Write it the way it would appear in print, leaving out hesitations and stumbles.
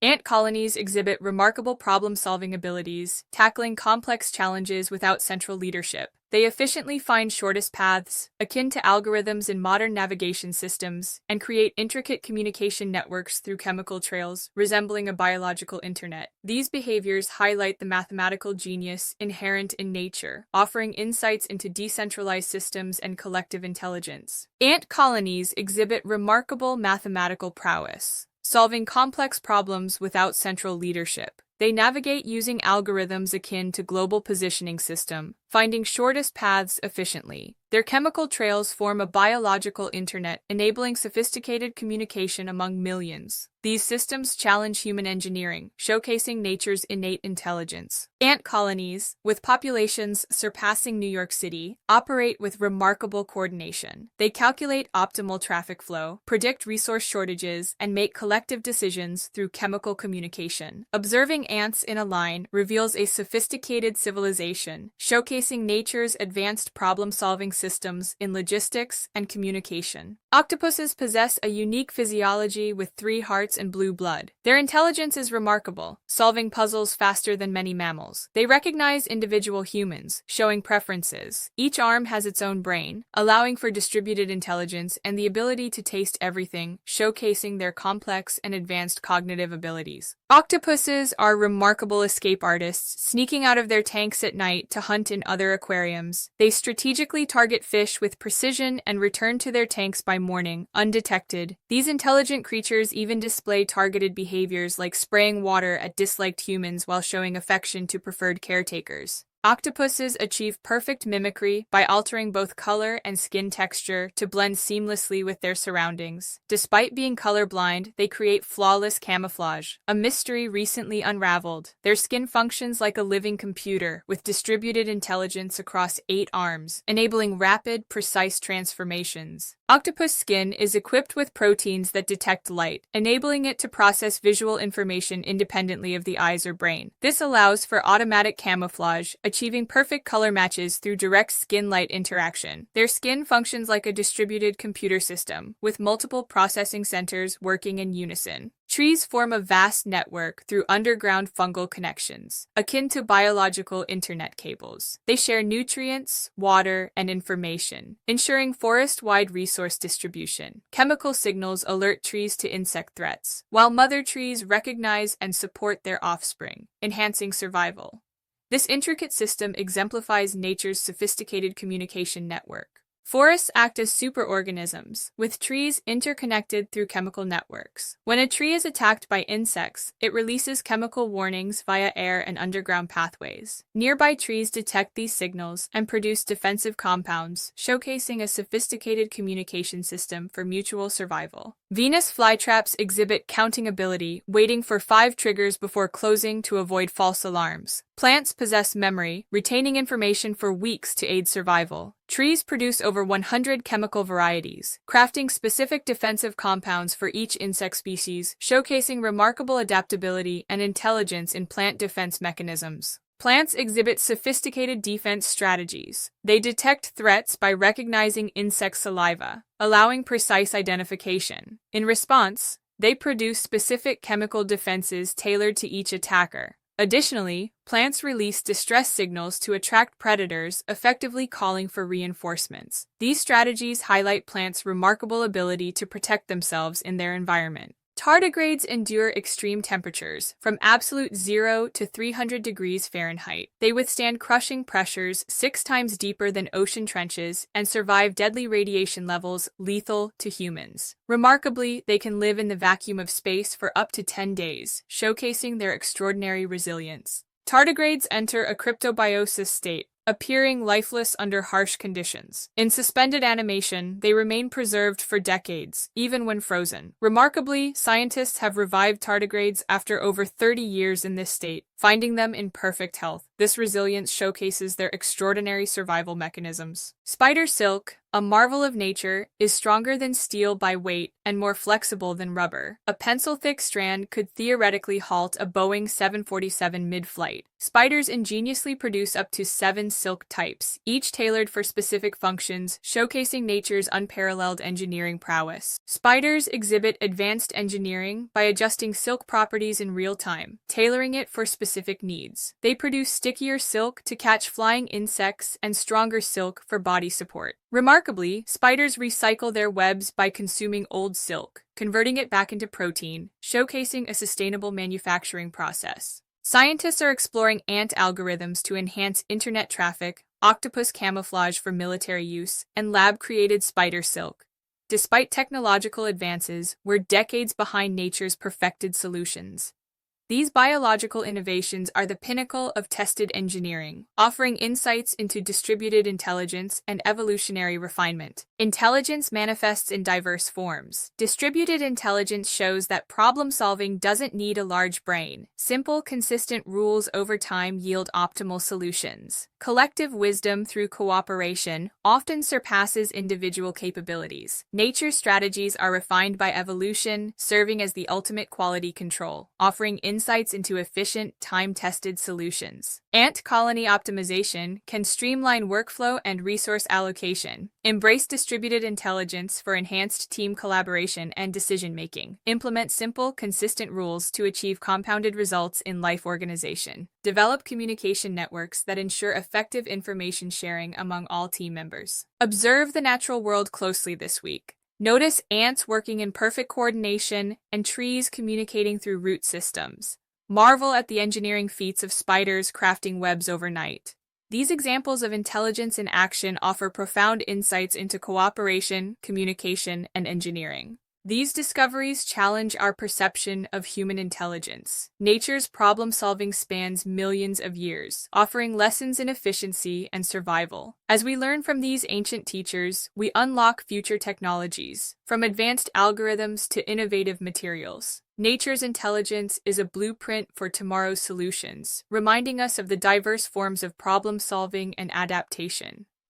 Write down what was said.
Ant colonies exhibit remarkable problem-solving abilities, tackling complex challenges without central leadership. They efficiently find shortest paths, akin to algorithms in modern navigation systems, and create intricate communication networks through chemical trails, resembling a biological internet. These behaviors highlight the mathematical genius inherent in nature, offering insights into decentralized systems and collective intelligence. Ant colonies exhibit remarkable mathematical prowess, solving complex problems without central leadership. They navigate using algorithms akin to global positioning system, finding shortest paths efficiently. Their chemical trails form a biological internet, enabling sophisticated communication among millions. These systems challenge human engineering, showcasing nature's innate intelligence. Ant colonies, with populations surpassing New York City, operate with remarkable coordination. They calculate optimal traffic flow, predict resource shortages, and make collective decisions through chemical communication. Observing ants in a line reveals a sophisticated civilization, showcasing nature's advanced problem-solving systems in logistics and communication. Octopuses possess a unique physiology with 3 hearts and blue blood. Their intelligence is remarkable, solving puzzles faster than many mammals. They recognize individual humans, showing preferences. Each arm has its own brain, allowing for distributed intelligence and the ability to taste everything, showcasing their complex and advanced cognitive abilities. Octopuses are remarkable escape artists, sneaking out of their tanks at night to hunt in other aquariums. They strategically target fish with precision and return to their tanks by morning, undetected. These intelligent creatures even display targeted behaviors like spraying water at disliked humans while showing affection to preferred caretakers. Octopuses achieve perfect mimicry by altering both color and skin texture to blend seamlessly with their surroundings. Despite being colorblind, they create flawless camouflage, a mystery recently unraveled. Their skin functions like a living computer, with distributed intelligence across 8 arms, enabling rapid, precise transformations. Octopus skin is equipped with proteins that detect light, enabling it to process visual information independently of the eyes or brain. This allows for automatic camouflage, achieving perfect color matches through direct skin-light interaction. Their skin functions like a distributed computer system, with multiple processing centers working in unison. Trees form a vast network through underground fungal connections, akin to biological internet cables. They share nutrients, water, and information, ensuring forest-wide resource distribution. Chemical signals alert trees to insect threats, while mother trees recognize and support their offspring, enhancing survival. This intricate system exemplifies nature's sophisticated communication network. Forests act as superorganisms, with trees interconnected through chemical networks. When a tree is attacked by insects, it releases chemical warnings via air and underground pathways. Nearby trees detect these signals and produce defensive compounds, showcasing a sophisticated communication system for mutual survival. Venus flytraps exhibit counting ability, waiting for 5 triggers before closing to avoid false alarms. Plants possess memory, retaining information for weeks to aid survival. Trees produce over 100 chemical varieties, crafting specific defensive compounds for each insect species, showcasing remarkable adaptability and intelligence in plant defense mechanisms. Plants exhibit sophisticated defense strategies. They detect threats by recognizing insect saliva, allowing precise identification. In response, they produce specific chemical defenses tailored to each attacker. Additionally, plants release distress signals to attract predators, effectively calling for reinforcements. These strategies highlight plants' remarkable ability to protect themselves in their environment. Tardigrades endure extreme temperatures, from absolute 0 to 300 degrees Fahrenheit. They withstand crushing pressures 6 times deeper than ocean trenches and survive deadly radiation levels lethal to humans. Remarkably, they can live in the vacuum of space for up to 10 days, showcasing their extraordinary resilience. Tardigrades enter a cryptobiosis state, appearing lifeless under harsh conditions. In suspended animation, they remain preserved for decades, even when frozen. Remarkably, scientists have revived tardigrades after over 30 years in this state, finding them in perfect health. This resilience showcases their extraordinary survival mechanisms. Spider silk, a marvel of nature, is stronger than steel by weight and more flexible than rubber. A pencil-thick strand could theoretically halt a Boeing 747 mid-flight. Spiders ingeniously produce up to 7 silk types, each tailored for specific functions, showcasing nature's unparalleled engineering prowess. Spiders exhibit advanced engineering by adjusting silk properties in real time, tailoring it for specific needs. They produce stickier silk to catch flying insects and stronger silk for body support. Remarkably, spiders recycle their webs by consuming old silk, converting it back into protein, showcasing a sustainable manufacturing process. Scientists are exploring ant algorithms to enhance internet traffic, octopus camouflage for military use, and lab-created spider silk. Despite technological advances, we're decades behind nature's perfected solutions. These biological innovations are the pinnacle of tested engineering, offering insights into distributed intelligence and evolutionary refinement. Intelligence manifests in diverse forms. Distributed intelligence shows that problem-solving doesn't need a large brain. Simple, consistent rules over time yield optimal solutions. Collective wisdom through cooperation often surpasses individual capabilities. Nature's strategies are refined by evolution, serving as the ultimate quality control, offering insights into efficient, time-tested solutions. Ant colony optimization can streamline workflow and resource allocation. Embrace distributed intelligence for enhanced team collaboration and decision-making. Implement simple, consistent rules to achieve compounded results in life organization. Develop communication networks that ensure effective information sharing among all team members. Observe the natural world closely this week. Notice ants working in perfect coordination and trees communicating through root systems. Marvel at the engineering feats of spiders crafting webs overnight. These examples of intelligence in action offer profound insights into cooperation, communication, and engineering. These discoveries challenge our perception of human intelligence. Nature's problem-solving spans millions of years, offering lessons in efficiency and survival. As we learn from these ancient teachers, we unlock future technologies, from advanced algorithms to innovative materials. Nature's intelligence is a blueprint for tomorrow's solutions, reminding us of the diverse forms of problem-solving and adaptation.